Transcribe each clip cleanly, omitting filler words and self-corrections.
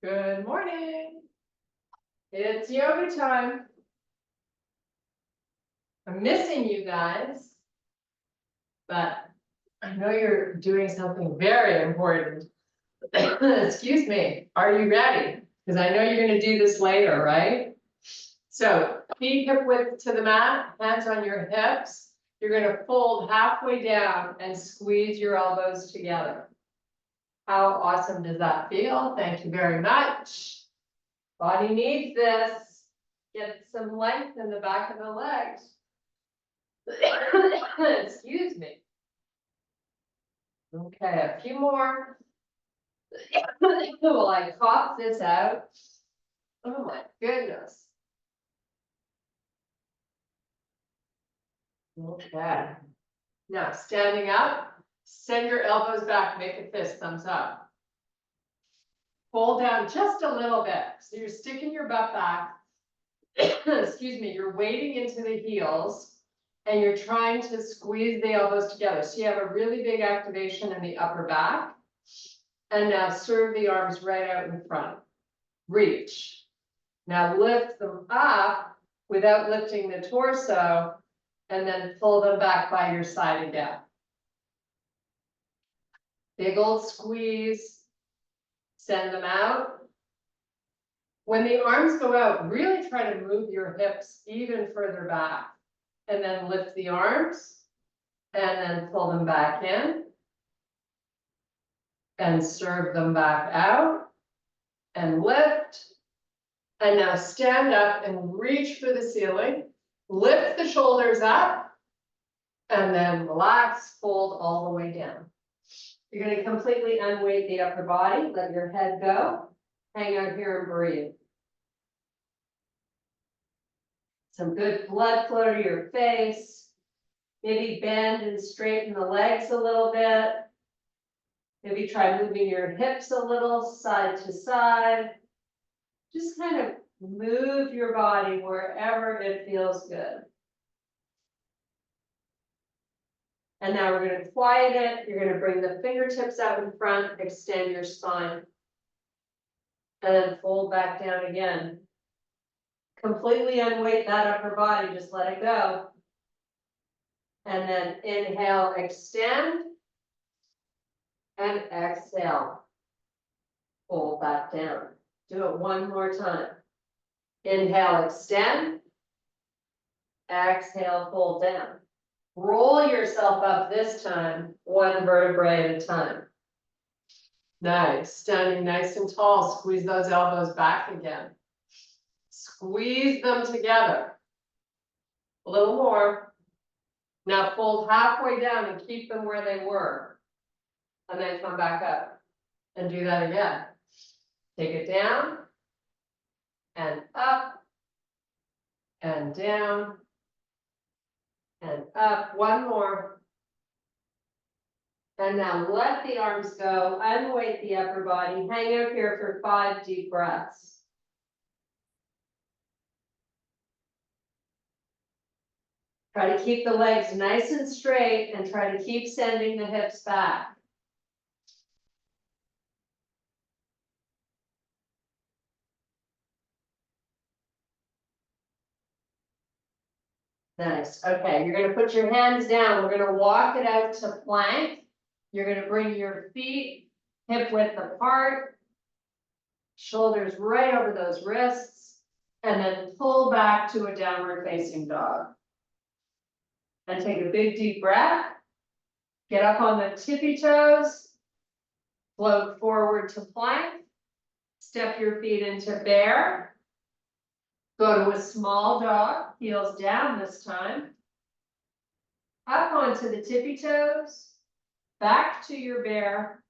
Good morning. It's yoga time. I'm missing you guys, but I know you're doing something very important. Excuse me, are you ready? Because I know you're going to do this later, right? So feet hip width to the mat, hands on your hips. You're going to fold halfway down and squeeze your elbows together. How awesome does that feel? Thank you very much. Body needs this. Get some length in the back of the legs. Excuse me. Okay, a few more. Will I cough this out? Oh my goodness. Okay. Now standing up, send your elbows back, make a fist, thumbs up. Fold down just a little bit. So you're sticking your butt back. Excuse me, you're weighting into the heels and you're trying to squeeze the elbows together. So you have a really big activation in the upper back. And now serve the arms right out in front. Reach. Now lift them up without lifting the torso and then pull them back by your side again. Big old squeeze. Send them out. When the arms go out, really try to move your hips even further back. And then lift the arms. And then pull them back in. And serve them back out. And lift. And now stand up and reach for the ceiling. Lift the shoulders up. And then relax, fold all the way down. You're going to completely unweight the upper body. Let your head go. Hang out here and breathe. Some good blood flow to your face. Maybe bend and straighten the legs a little bit. Maybe try moving your hips a little side to side. Just kind of move your body wherever it feels good. And now we're going to quiet it. You're going to bring the fingertips out in front, extend your spine. And then fold back down again. Completely unweight that upper body, just let it go. And then inhale, extend. And exhale. Fold back down. Do it one more time. Inhale, extend. Exhale, fold down. Roll yourself up this time, one vertebrae at a time. Nice, standing nice and tall, squeeze those elbows back again. Squeeze them together. A little more. Now fold halfway down and keep them where they were. And then come back up and do that again. Take it down and up and down and up. One more. And now let the arms go, unweight the upper body, hang out here for 5 deep breaths. Try to keep the legs nice and straight and try to keep sending the hips back. Nice. Okay, you're going to put your hands down. We're going to walk it out to plank. You're going to bring your feet hip width apart, shoulders right over those wrists, and then pull back to a downward facing dog. And take a big deep breath. Get up on the tippy toes. Float forward to plank. Step your feet into bear. Go to a small dog, heels down this time. Up onto the tippy toes. Back to your bear.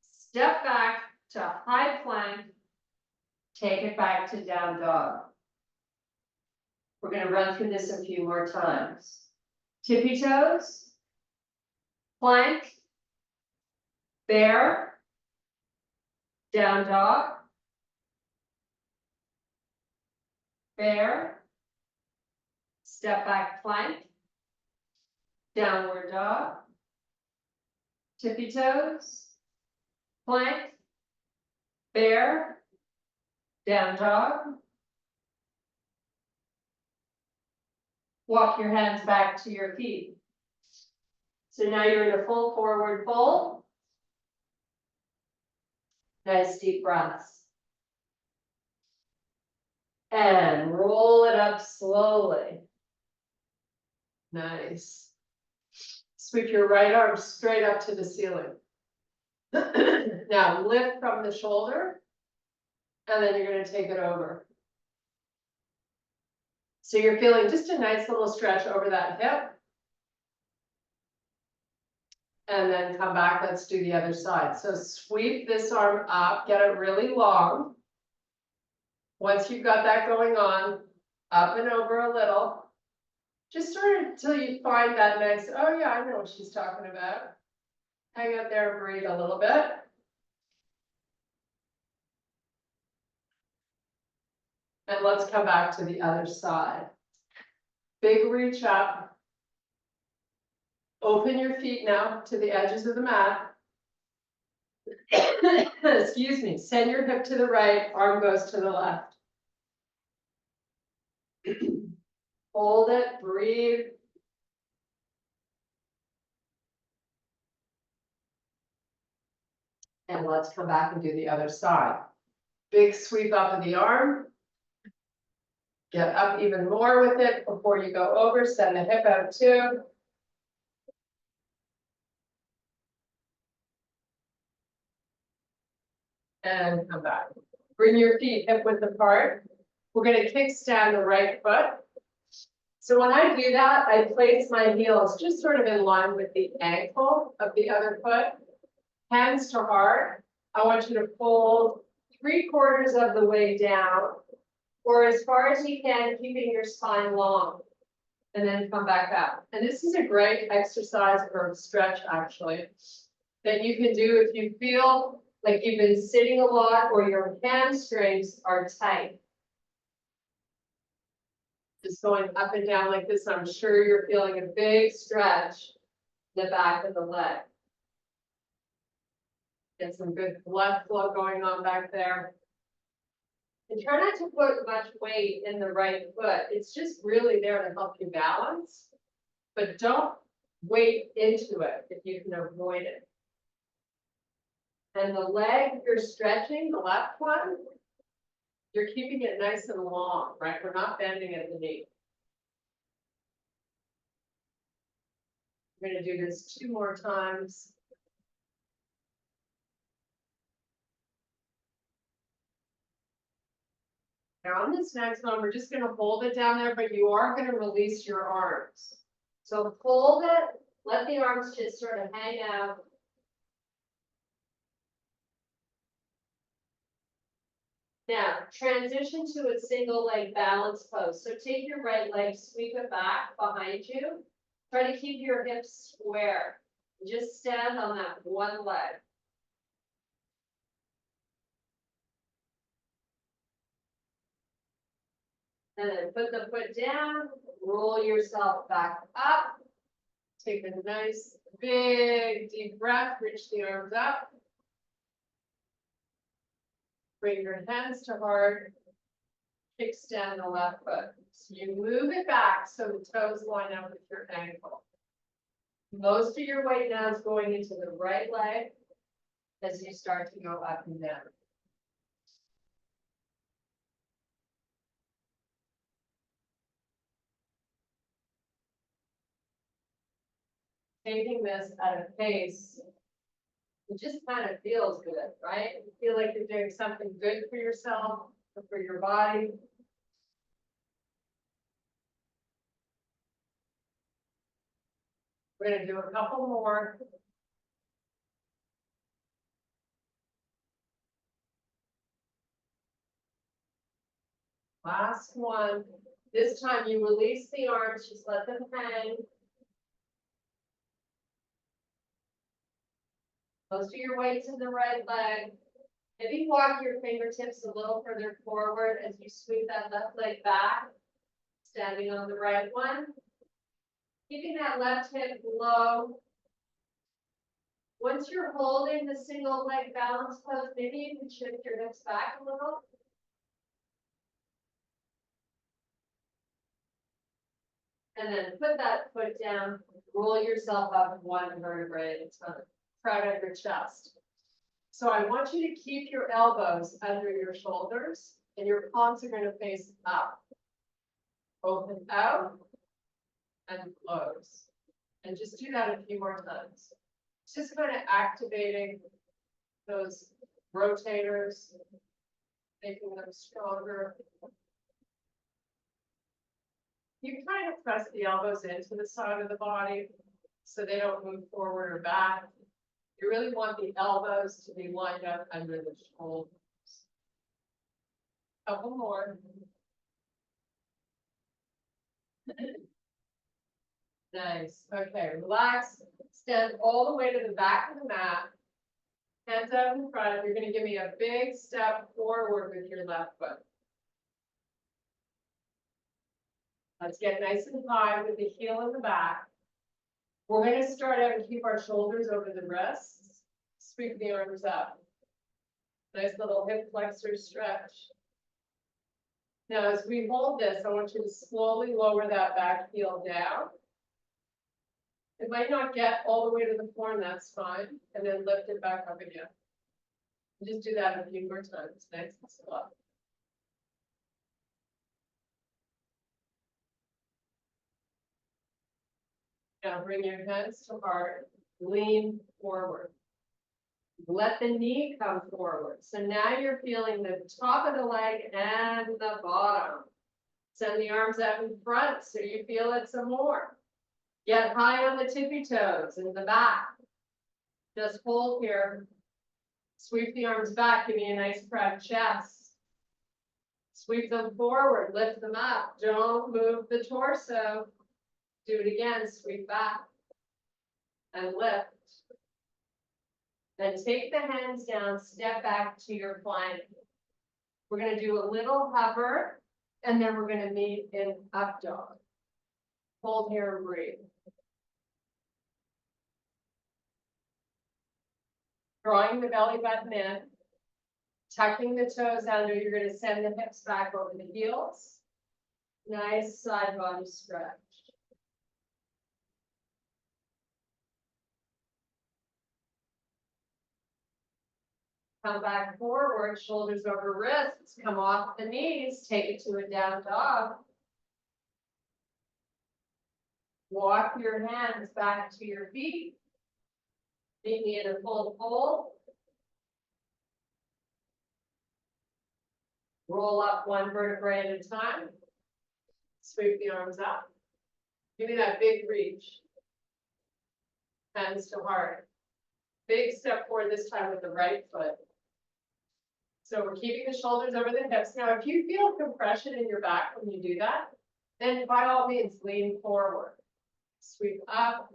Step back to high plank. Take it back to down dog. We're going to run through this a few more times. Tippy toes. Plank. Bear. Down dog. Bear. Step back plank. Downward dog. Tippy toes. Plank. Bear, down dog. Walk your hands back to your feet. So now you're in a full forward fold. Nice deep breaths. And roll it up slowly. Nice. Sweep your right arm straight up to the ceiling. Now lift from the shoulder, and then you're going to take it over. So you're feeling just a nice little stretch over that hip. And then come back, let's do the other side. So sweep this arm up, get it really long. Once you've got that going on, up and over a little. Just sort of until you find that nice, oh yeah, I know what she's talking about. Hang out there and breathe a little bit. And let's come back to the other side. Big reach up. Open your feet now to the edges of the mat. Excuse me, send your hip to the right, arm goes to the left. Hold it, breathe. And let's come back and do the other side. Big sweep up of the arm. Get up even more with it before you go over, send the hip out too. And come back. Bring your feet hip width apart. We're going to kickstand the right foot. So when I do that, I place my heels just sort of in line with the ankle of the other foot. Hands to heart. I want you to fold 3/4 of the way down, or as far as you can, keeping your spine long. And then come back up. And this is a great exercise or stretch, actually, that you can do if you feel like you've been sitting a lot or your hamstrings are tight. Just going up and down like this, I'm sure you're feeling a big stretch in the back of the leg. Get some good blood flow going on back there. And try not to put much weight in the right foot. It's just really there to help you balance, but don't weight into it if you can avoid it. And the leg you're stretching, the left one, you're keeping it nice and long, right? We're not bending at the knee. We're going to do this 2 more times. Now on this next one, we're just going to hold it down there, but you are going to release your arms. So hold it, let the arms just sort of hang out. Now, transition to a single leg balance pose. So take your right leg, sweep it back behind you. Try to keep your hips square. Just stand on that one leg. And then put the foot down, roll yourself back up. Take a nice, big, deep breath, reach the arms up. Bring your hands to heart. Kickstand the left foot. So you move it back so the toes line up with your ankle. Most of your weight now is going into the right leg as you start to go up and down. Taking this at a pace, it just kind of feels good, right? You feel like you're doing something good for yourself, or for your body. We're going to do a couple more. Last one. This time you release the arms, just let them hang. Most of your weight's in the right leg. Maybe walk your fingertips a little further forward as you sweep that left leg back, standing on the right one. Keeping that left hip low. Once you're holding the single leg balance pose, maybe you can shift your hips back a little. And then put that foot down, roll yourself up one vertebrae at a time, proud of your chest. So I want you to keep your elbows under your shoulders and your palms are going to face up. Open out and close. And just do that a few more times. It's just kind of activating those rotators, making them stronger. You kind of press the elbows into the side of the body so they don't move forward or back. You really want the elbows to be lined up under the shoulders. Couple more. Nice. Okay, relax. Stand all the way to the back of the mat. Hands out in front. You're going to give me a big step forward with your left foot. Let's get nice and high with the heel in the back. We're going to start out and keep our shoulders over the wrists. Sweep the arms up. Nice little hip flexor stretch. Now, as we hold this, I want you to slowly lower that back heel down. It might not get all the way to the floor, and that's fine. And then lift it back up again. Just do that a few more times. Nice and slow. Now bring your hands to heart. Lean forward. Let the knee come forward. So now you're feeling the top of the leg and the bottom. Send the arms out in front so you feel it some more. Get high on the tippy toes in the back. Just hold here. Sweep the arms back, give me a nice proud chest. Sweep them forward, lift them up. Don't move the torso. Do it again, sweep back and lift. Then take the hands down, step back to your plank. We're going to do a little hover, and then we're going to meet in up dog. Hold here and breathe. Drawing the belly button in, tucking the toes under, you're going to send the hips back over the heels. Nice side body stretch. Come back forward, shoulders over wrists, come off the knees, take it to a down dog. Walk your hands back to your feet. Meet me in a full fold. Roll up one vertebrae at a time. Sweep the arms up. Give me that big reach. Hands to heart. Big step forward this time with the right foot. So we're keeping the shoulders over the hips. Now, if you feel compression in your back when you do that, then by all means, lean forward. Sweep up.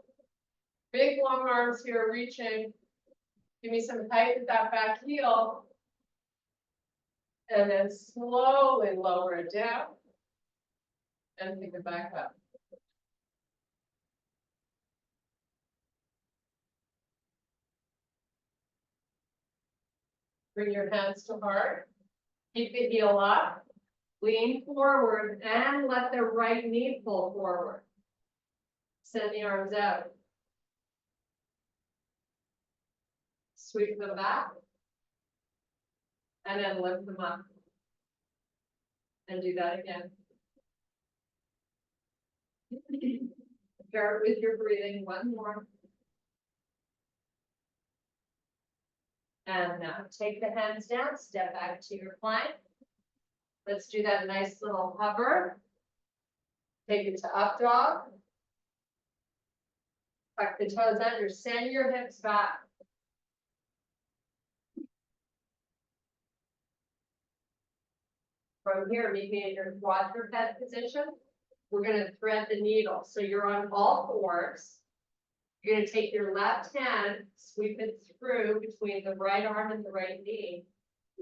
Big long arms here, reaching. Give me some height with that back heel. And then slowly lower it down. And pick it back up. Bring your hands to heart. Keep the heel up. Lean forward and let the right knee pull forward. Send the arms out. Sweep them back. And then lift them up. And do that again. Pair it with your breathing. One more. And now take the hands down, step back to your plank. Let's do that nice little hover. Take it to up dog. Tuck the toes under, send your hips back. From here, meet me in your quadruped position. We're going to thread the needle. So you're on all fours. You're going to take your left hand, sweep it through between the right arm and the right knee.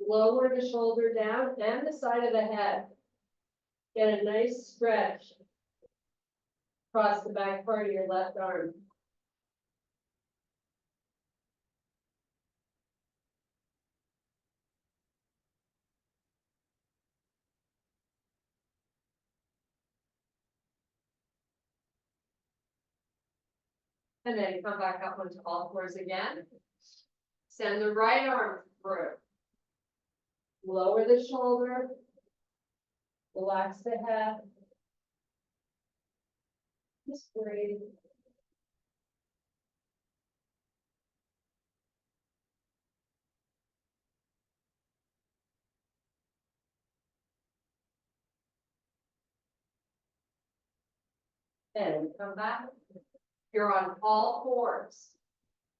Lower the shoulder down and the side of the head. Get a nice stretch across the back part of your left arm. And then come back up onto all fours again. Send the right arm through. Lower the shoulder. Relax the head. Just breathe. And come back. You're on all fours.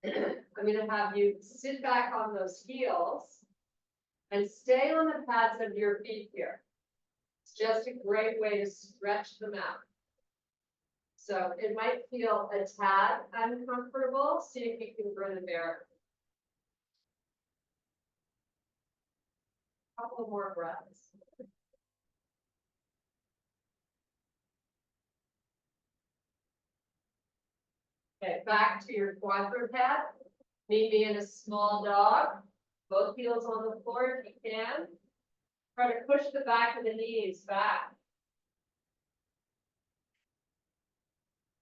I'm going to have you sit back on those heels and stay on the pads of your feet here. It's just a great way to stretch them out. So it might feel a tad uncomfortable. See if you can grin and bear it. A couple more breaths. Okay, back to your quadruped. Maybe in a small dog. Both heels on the floor if you can. Try to push the back of the knees back.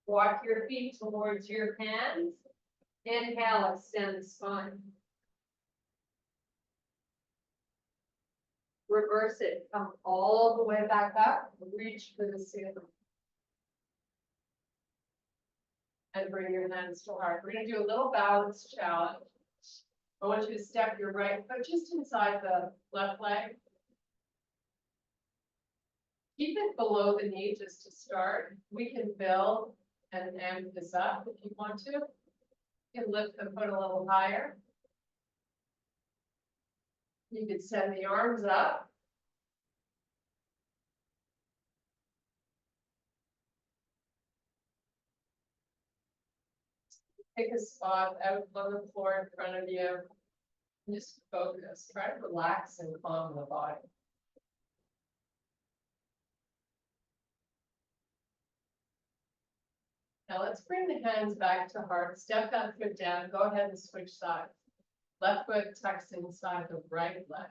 Walk your feet towards your hands. Inhale, extend the spine. Reverse it, come all the way back up, reach for the ceiling. And bring your hands to heart. We're gonna do a little balance challenge. I want you to step your right foot just inside the left leg. Keep it below the knee just to start. We can build and amp this up if you want to. You can lift the foot a little higher. You could send the arms up. Pick a spot out on the floor in front of you. And just focus. Try to relax and calm the body. Now let's bring the hands back to heart. Step that foot down. Go ahead and switch sides. Left foot tucks inside the right leg.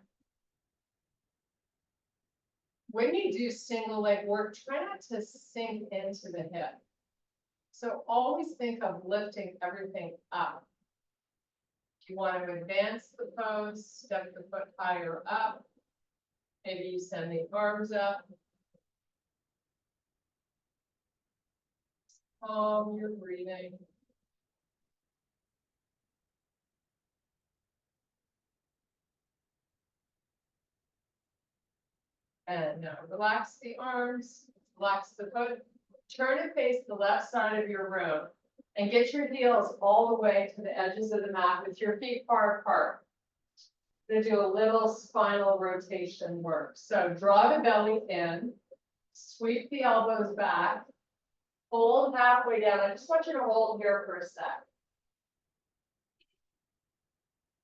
When you do single leg work, try not to sink into the hip. So always think of lifting everything up. If you want to advance the pose, step the foot higher up. Maybe you send the arms up. Calm your breathing. And now relax the arms, relax the foot. Turn and face the left side of your room and get your heels all the way to the edges of the mat with your feet far apart. We're gonna do a little spinal rotation work. So draw the belly in, sweep the elbows back, hold halfway down. I just want you to hold here for a sec.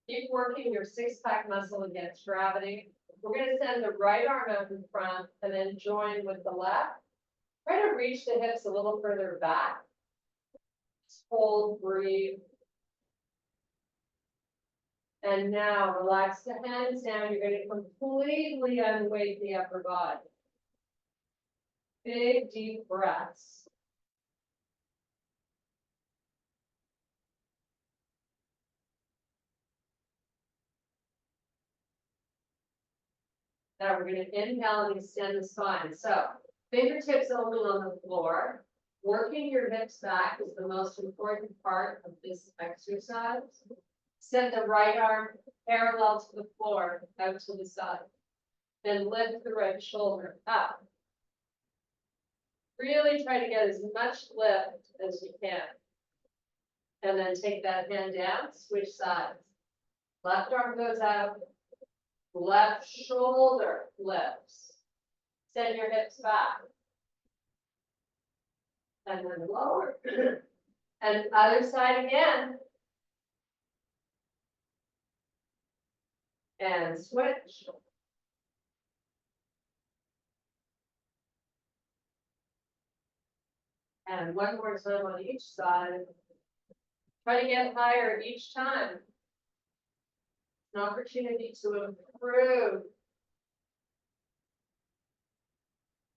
Keep working your six-pack muscle against gravity. We're going to send the right arm out in front and then join with the left. Try to reach the hips a little further back. Just hold, breathe. And now relax the hands down. You're going to completely unweight the upper body. Big, deep breaths. Now we're going to inhale and extend the spine. So fingertips open on the floor. Working your hips back is the most important part of this exercise. Send the right arm parallel to the floor, out to the side. Then lift the right shoulder up. Really try to get as much lift as you can. And then take that hand down, switch sides. Left arm goes out. Left shoulder lifts. Send your hips back. And then lower. And other side again. And switch. And one more time on each side. Try to get higher each time. An opportunity to improve.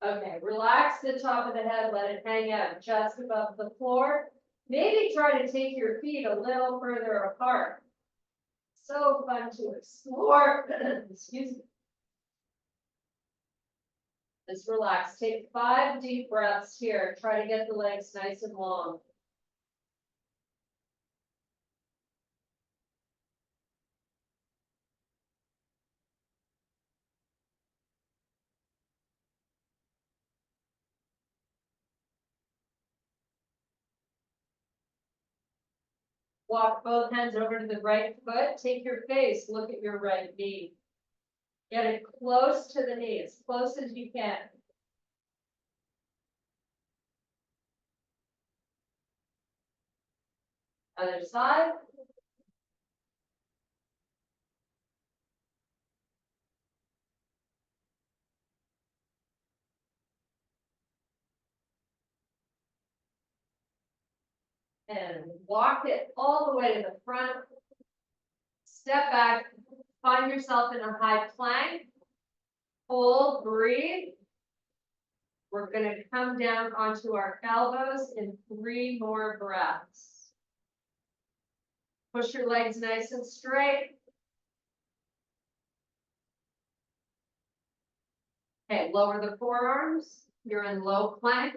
Okay, relax the top of the head, let it hang out just above the floor. Maybe try to take your feet a little further apart. So fun to explore. Excuse me. Just relax. Take 5 deep breaths here. Try to get the legs nice and long. Walk both hands over to the right foot. Take your face. Look at your right knee. Get it close to the knee, as close as you can. Other side. And walk it all the way to the front. Step back, find yourself in a high plank. Hold, breathe. We're going to come down onto our elbows in 3 more breaths. Push your legs nice and straight. Okay, lower the forearms. You're in low plank.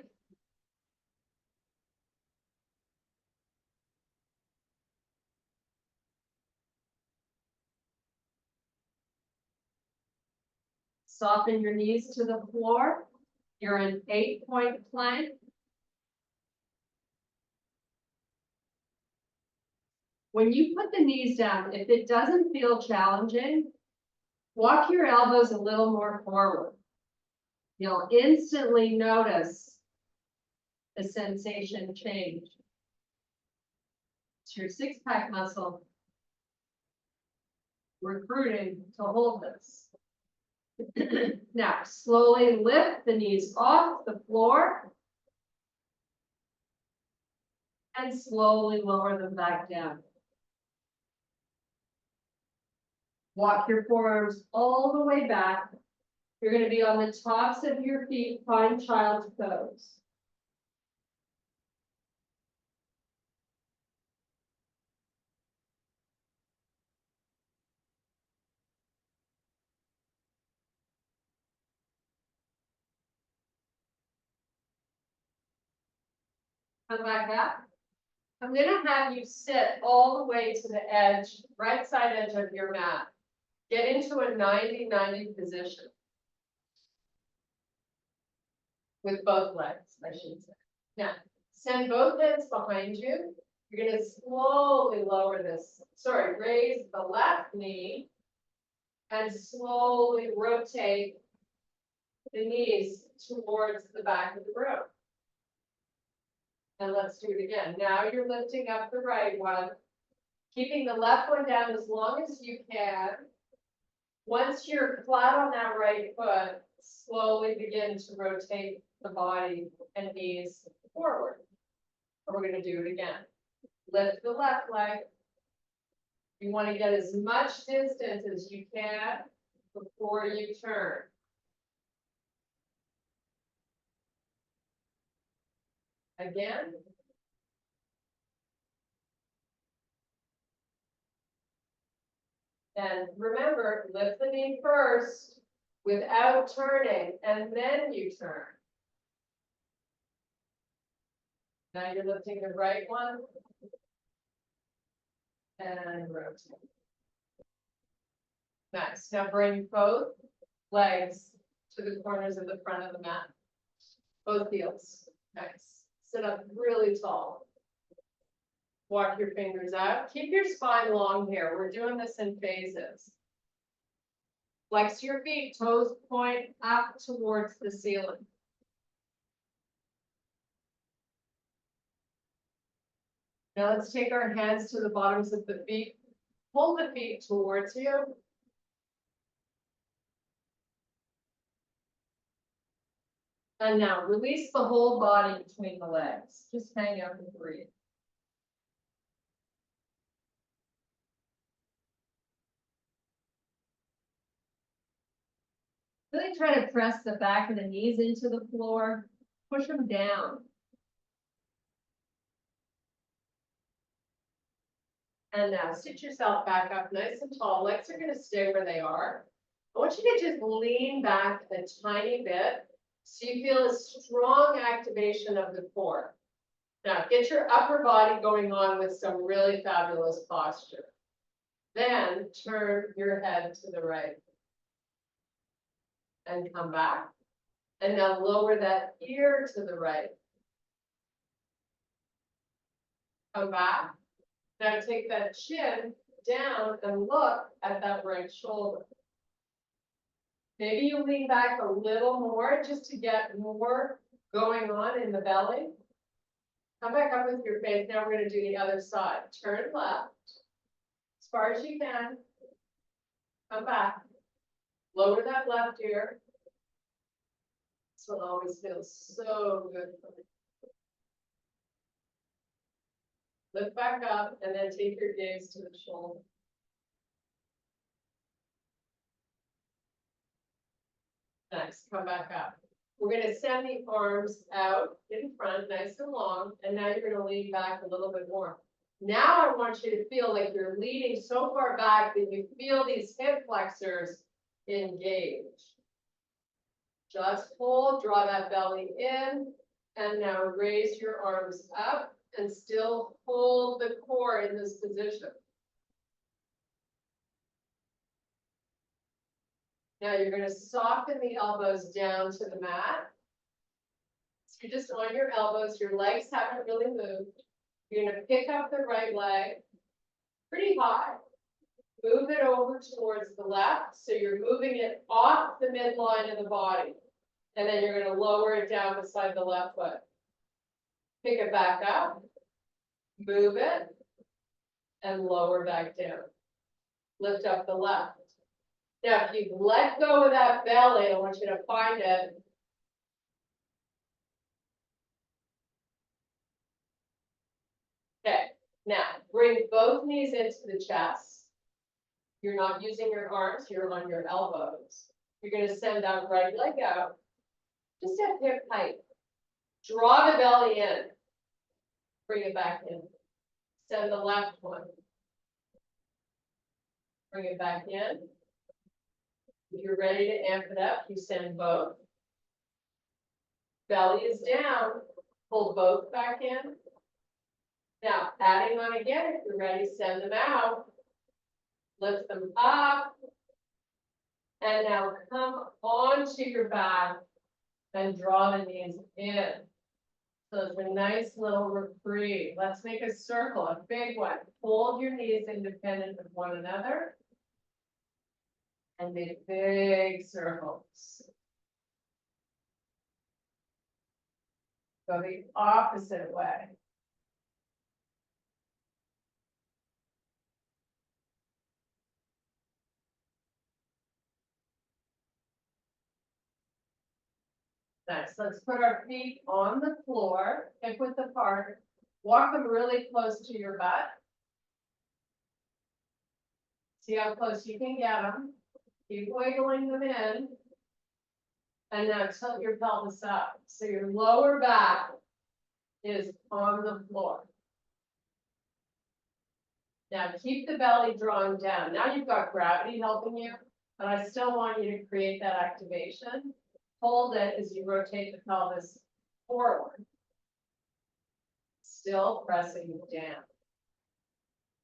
Soften your knees to the floor. You're in 8-point plank. When you put the knees down, if it doesn't feel challenging, walk your elbows a little more forward. You'll instantly notice the sensation change. It's your 6-pack muscle recruiting to hold this. Now, slowly lift the knees off the floor and slowly lower them back down. Walk your forearms all the way back. You're going to be on the tops of your feet, find child's pose. Come back up. I'm going to have you sit all the way to the edge, right side edge of your mat. Get into a 90-90 position. With both legs, I should say. Now, send both hands behind you. You're going to slowly lower this. Sorry, raise the left knee and slowly rotate the knees towards the back of the room. And let's do it again. Now you're lifting up the right one, keeping the left one down as long as you can. Once you're flat on that right foot, slowly begin to rotate the body and knees forward. And we're going to do it again. Lift the left leg. You want to get as much distance as you can before you turn. Again. And remember, lift the knee first without turning, and then you turn. Now you're lifting the right one and rotate. Nice. Now bring both legs to the corners of the front of the mat. Both heels. Nice. Sit up really tall. Walk your fingers out. Keep your spine long here. We're doing this in phases. Flex your feet, toes point up towards the ceiling. Now let's take our hands to the bottoms of the feet. Pull the feet towards you. And now release the whole body between the legs. Just hang out and breathe. Really try to press the back of the knees into the floor. Push them down. And now sit yourself back up nice and tall. Legs are gonna stay where they are. I want you to just lean back a tiny bit so you feel a strong activation of the core. Now get your upper body going on with some really fabulous posture. Then turn your head to the right. And come back. And now lower that ear to the right. Come back. Now take that chin down and look at that right shoulder. Maybe you lean back a little more just to get more going on in the belly. Come back up with your face. Now we're going to do the other side. Turn left as far as you can. Come back. Lower that left ear. This one always feels so good for me. Lift back up and then take your gaze to the shoulder. Nice, come back up. We're gonna send the arms out in front, nice and long, and now you're gonna lean back a little bit more. Now I want you to feel like you're leaning so far back that you feel these hip flexors engage. Just hold, draw that belly in, and now raise your arms up and still hold the core in this position. Now you're going to soften the elbows down to the mat. So you're just on your elbows, your legs haven't really moved. You're going to pick up the right leg pretty high. Move it over towards the left, so you're moving it off the midline of the body. And then you're going to lower it down beside the left foot. Pick it back up, move it, and lower back down. Lift up the left. Now, if you let go of that belly, I want you to find it. Okay, now bring both knees into the chest. You're not using your arms, you're on your elbows. You're going to send that right leg out, just at hip height. Draw the belly in. Bring it back in. Send the left one. Bring it back in. If you're ready to amp it up, you send both. Belly is down. Pull both back in. Now, adding on again, if you're ready, send them out. Lift them up. And now come onto your back and draw the knees in. So it's a nice little reprieve. Let's make a circle, a big one. Hold your knees independent of one another. And make big circles. Go the opposite way. Nice. Let's put our feet on the floor, hip width apart. Walk them really close to your butt. See how close you can get them. Keep wiggling them in. And now tilt your pelvis up. So your lower back is on the floor. Now keep the belly drawn down. Now you've got gravity helping you, but I still want you to create that activation. Hold it as you rotate the pelvis forward. Still pressing down.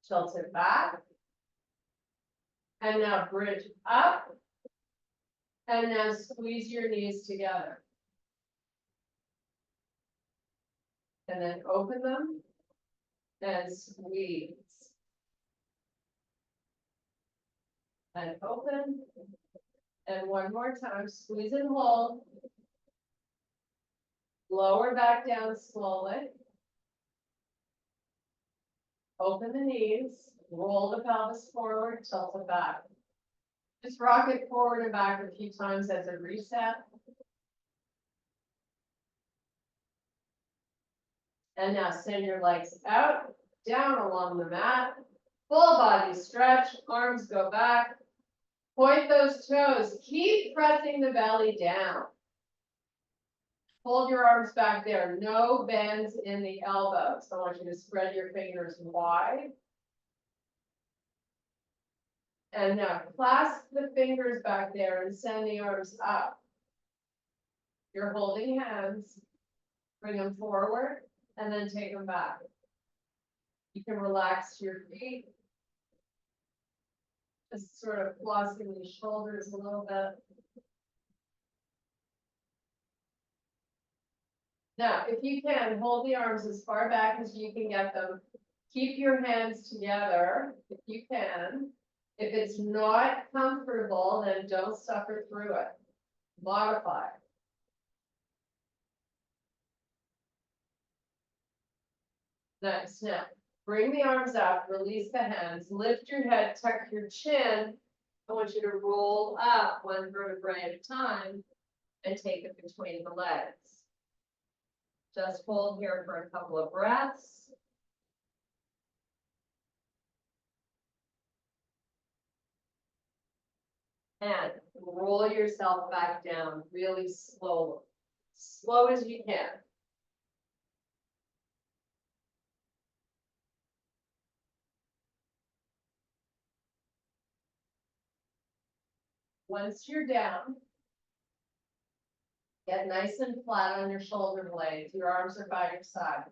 Tilt it back. And now bridge up. And now squeeze your knees together. And then open them and squeeze. And open. And one more time, squeeze and hold. Lower back down slowly. Open the knees, roll the pelvis forward, tilt it back. Just rock it forward and back a few times as a reset. And now send your legs out, down along the mat. Full body stretch, arms go back. Point those toes, keep pressing the belly down. Hold your arms back there, no bends in the elbows. I want you to spread your fingers wide. And now clasp the fingers back there and send the arms up. You're holding hands, bring them forward and then take them back. You can relax your feet. Just sort of flossing the shoulders a little bit. Now, if you can, hold the arms as far back as you can get them. Keep your hands together if you can. If it's not comfortable, then don't suffer through it. Modify. Nice. Now, bring the arms up, release the hands, lift your head, tuck your chin. I want you to roll up one vertebrae at a time and take it between the legs. Just hold here for a couple of breaths. And roll yourself back down really slowly, slow as you can. Once you're down, get nice and flat on your shoulder blades. Your arms are by your side.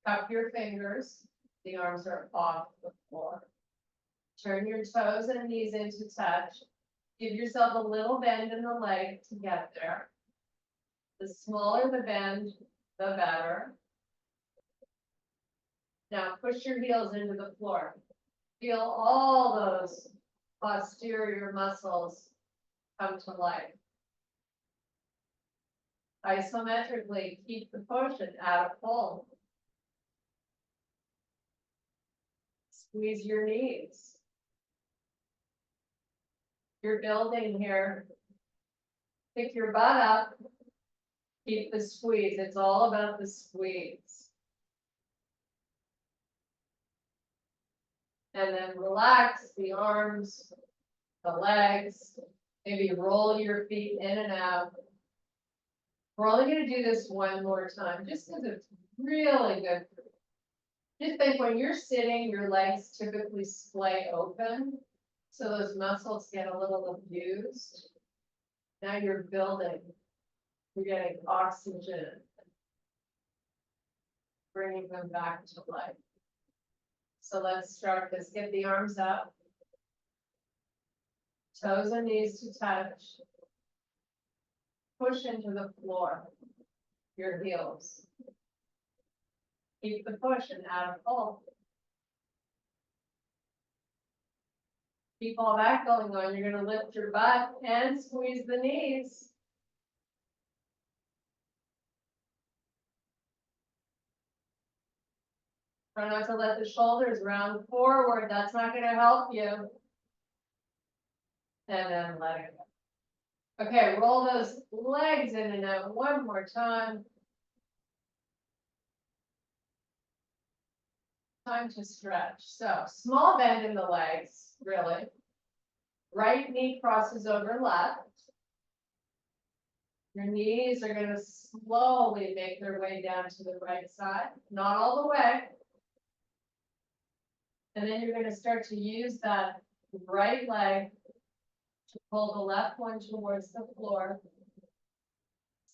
Cup your fingers. The arms are off the floor. Turn your toes and knees into touch. Give yourself a little bend in the leg to get there. The smaller the bend, the better. Now push your heels into the floor. Feel all those posterior muscles come to life. Isometrically, keep the push and add a pull. Squeeze your knees. You're building here. Pick your butt up. Keep the squeeze. It's all about the squeeze. And then relax the arms, the legs. Maybe roll your feet in and out. We're only going to do this one more time, just because it's really good. Just think when you're sitting, your legs typically splay open. So those muscles get a little abused. Now you're building. You're getting oxygen. Bringing them back to life. So let's start this. Get the arms up. Toes and knees to touch. Push into the floor. Your heels. Keep the push and add a pull. Keep all that going on. You're going to lift your butt and squeeze the knees. Try not to let the shoulders round forward. That's not going to help you. And then let it go. Okay, roll those legs in and out one more time. Time to stretch. So small bend in the legs, really. Right knee crosses over left. Your knees are going to slowly make their way down to the right side, not all the way. And then you're going to start to use that right leg to pull the left one towards the floor.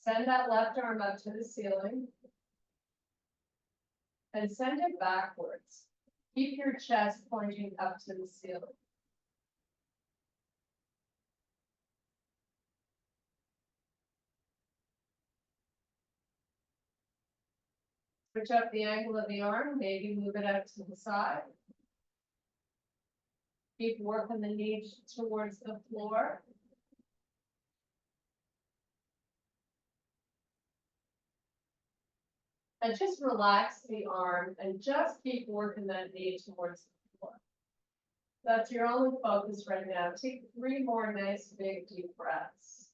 Send that left arm up to the ceiling. And send it backwards. Keep your chest pointing up to the ceiling. Switch up the angle of the arm, maybe move it out to the side. Keep working the knee towards the floor. And just relax the arm and just keep working that knee towards the floor. That's your only focus right now. Take 3 more nice big deep breaths.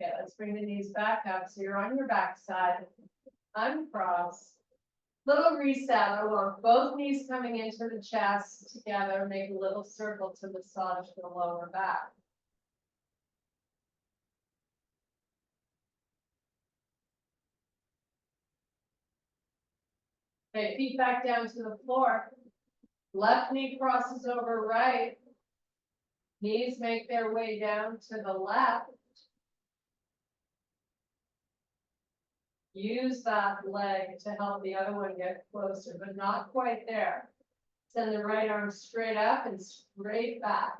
Okay, let's bring the knees back up. So you're on your back side, uncross. Little reset. I want both knees coming into the chest together. Make a little circle to massage the lower back. Okay, feet back down to the floor. Left knee crosses over right. Knees make their way down to the left. Use that leg to help the other one get closer, but not quite there. Send the right arm straight up and straight back.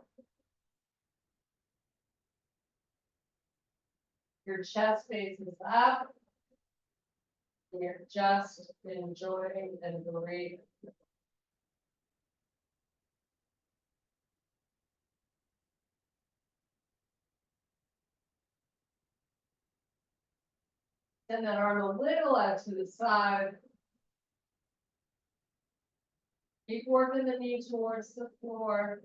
Your chest faces up. And you're just enjoying and breathing. Send that arm a little out to the side. Keep working the knee towards the floor.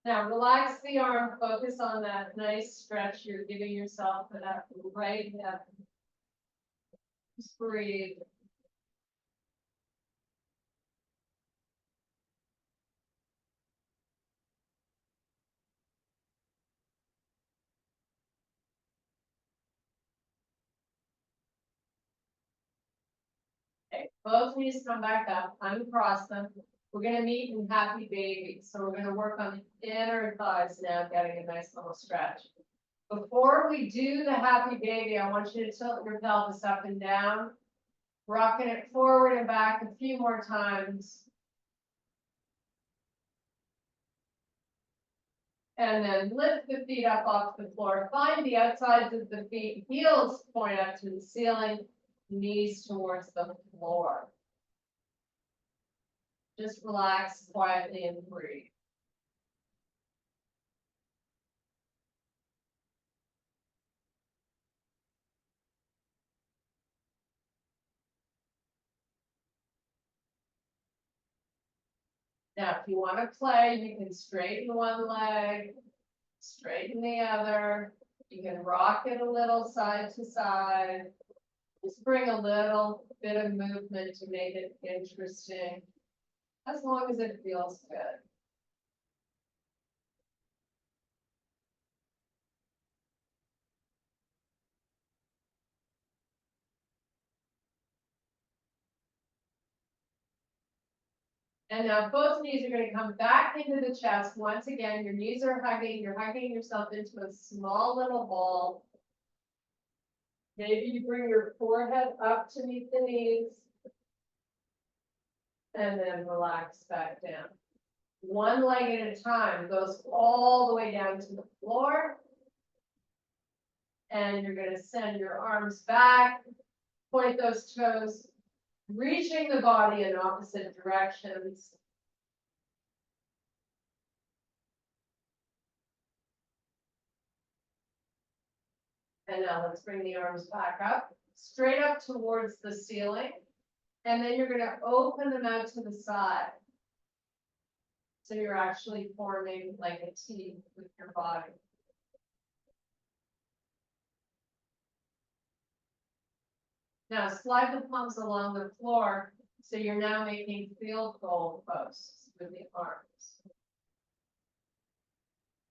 Now relax the arm, focus on that nice stretch you're giving yourself for that right hip. Just breathe. Okay, both knees come back up, uncross them. We're gonna meet in happy baby, so we're gonna work on the inner thighs now, getting a nice little stretch. Before we do the happy baby, I want you to tilt your pelvis up and down, rocking it forward and back a few more times. And then lift the feet up off the floor. Find the outsides of the feet, heels point up to the ceiling, knees towards the floor. Just relax quietly and breathe. Now, if you want to play, you can straighten one leg, straighten the other. You can rock it a little side to side. Just bring a little bit of movement to make it interesting, as long as it feels good. And now both knees are going to come back into the chest. Once again, your knees are hugging. You're hugging yourself into a small little ball. Maybe you bring your forehead up to meet the knees. And then relax back down. One leg at a time goes all the way down to the floor. And you're going to send your arms back, point those toes, reaching the body in opposite directions. And now let's bring the arms back up, straight up towards the ceiling. And then you're going to open them out to the side. So you're actually forming like a T with your body. Now slide the palms along the floor. So you're now making field goal posts with the arms.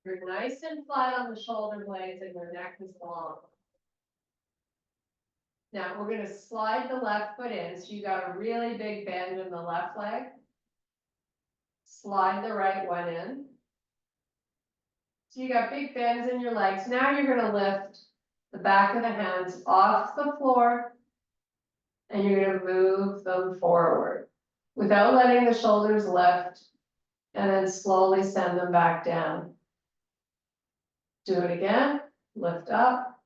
You're nice and flat on the shoulder blades and your neck is long. Now we're going to slide the left foot in. So you got a really big bend in the left leg. Slide the right one in. So you got big bends in your legs. Now you're going to lift the back of the hands off the floor. And you're going to move them forward without letting the shoulders lift, and then slowly send them back down. Do it again, lift up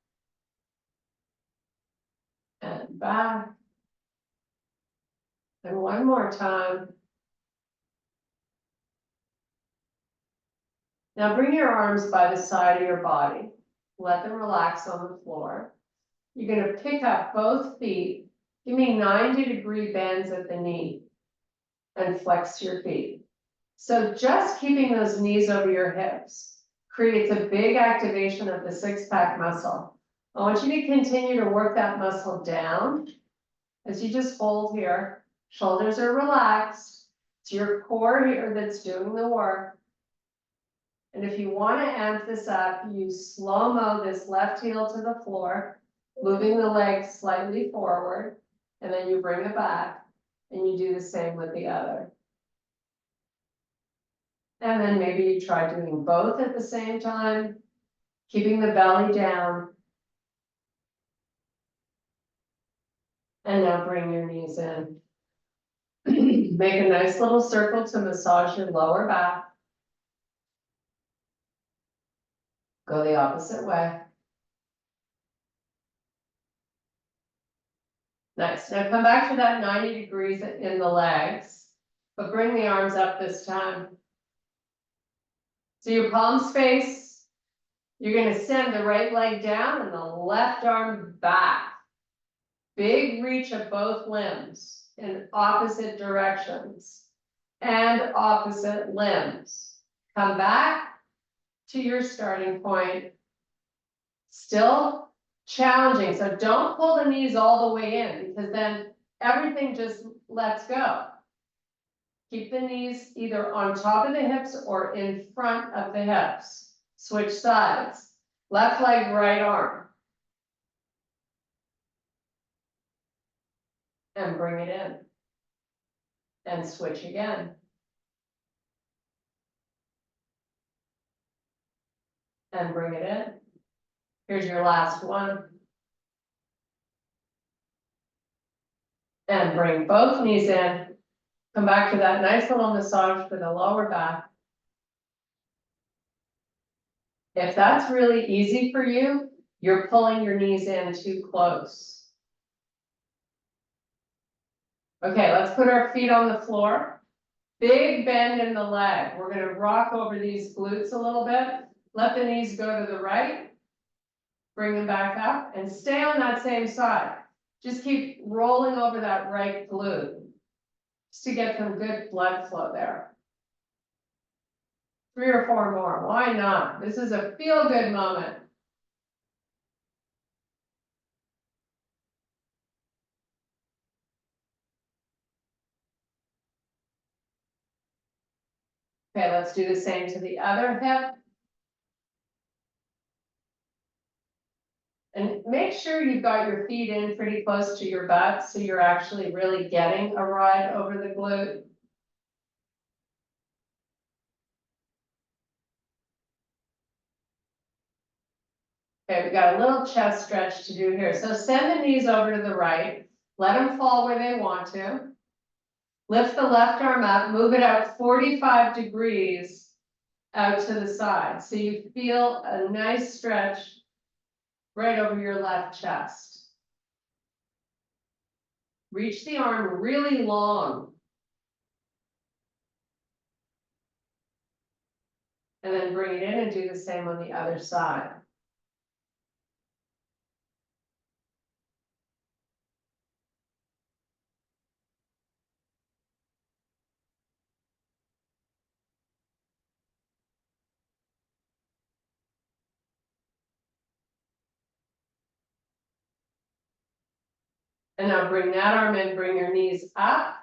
and back. And one more time. Now bring your arms by the side of your body. Let them relax on the floor. You're going to pick up both feet. Give me 90-degree bends at the knee and flex your feet. So just keeping those knees over your hips creates a big activation of the six-pack muscle. I want you to continue to work that muscle down as you just hold here. Shoulders are relaxed. It's your core here that's doing the work. And if you want to amp this up, you slow-mo this left heel to the floor, moving the leg slightly forward, and then you bring it back, and you do the same with the other. And then maybe you try doing both at the same time, keeping the belly down. And now bring your knees in. Make a nice little circle to massage your lower back. Go the opposite way. Nice. Now come back to that 90 degrees in the legs, but bring the arms up this time. So your palms face, you're going to send the right leg down and the left arm back. Big reach of both limbs in opposite directions and opposite limbs. Come back to your starting point. Still challenging, so don't pull the knees all the way in because then everything just lets go. Keep the knees either on top of the hips or in front of the hips. Switch sides. Left leg, right arm. And bring it in. And switch again. And bring it in. Here's your last one. And bring both knees in. Come back to that nice little massage for the lower back. If that's really easy for you, you're pulling your knees in too close. Okay, let's put our feet on the floor. Big bend in the leg. We're going to rock over these glutes a little bit. Let the knees go to the right. Bring them back up and stay on that same side. Just keep rolling over that right glute just to get some good blood flow there. 3 or 4 more. Why not? This is a feel-good moment. Okay, let's do the same to the other hip. And make sure you've got your feet in pretty close to your butt so you're actually really getting a ride over the glute. Okay, we got a little chest stretch to do here. So send the knees over to the right. Let them fall where they want to. Lift the left arm up, move it out 45 degrees out to the side. So you feel a nice stretch right over your left chest. Reach the arm really long. And then bring it in and do the same on the other side. And now bring that arm in, bring your knees up.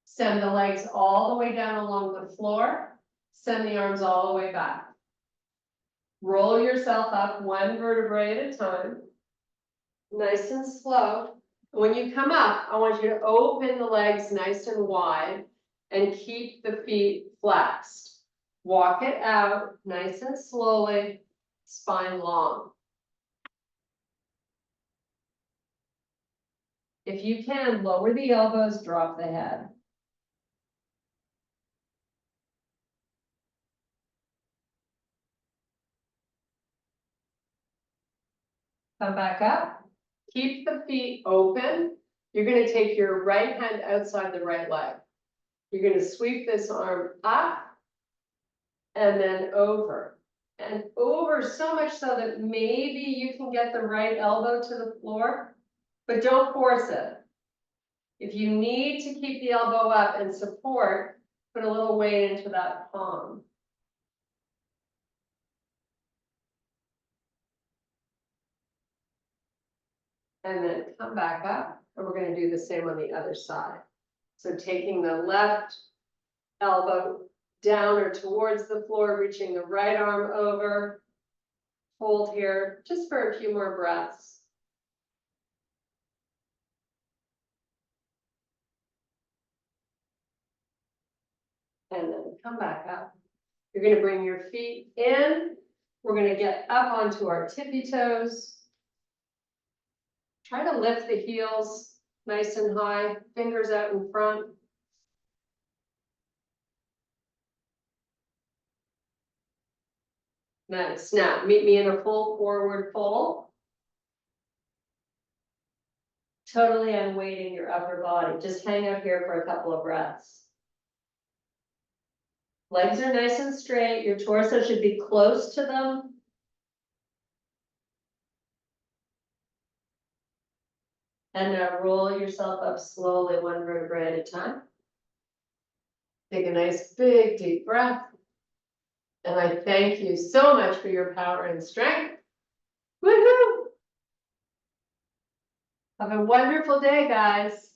Send the legs all the way down along the floor. Send the arms all the way back. Roll yourself up 1 vertebrae at a time. Nice and slow. When you come up, I want you to open the legs nice and wide and keep the feet flexed. Walk it out nice and slowly, spine long. If you can, lower the elbows, drop the head. Come back up. Keep the feet open. You're going to take your right hand outside the right leg. You're going to sweep this arm up and then over. And over so much so that maybe you can get the right elbow to the floor, but don't force it. If you need to keep the elbow up and support, put a little weight into that palm. And then come back up, and we're going to do the same on the other side. So taking the left elbow down or towards the floor, reaching the right arm over. Hold here just for a few more breaths. And then come back up. You're gonna bring your feet in. We're gonna get up onto our tippy toes. Try to lift the heels nice and high, fingers out in front. Nice. Now, meet me in a full forward fold. Totally unweighting your upper body. Just hang out here for a couple of breaths. Legs are nice and straight. Your torso should be close to them. And now roll yourself up slowly, one vertebra at a time. Take a nice big deep breath. And I thank you so much for your power and strength. Woohoo! Have a wonderful day, guys.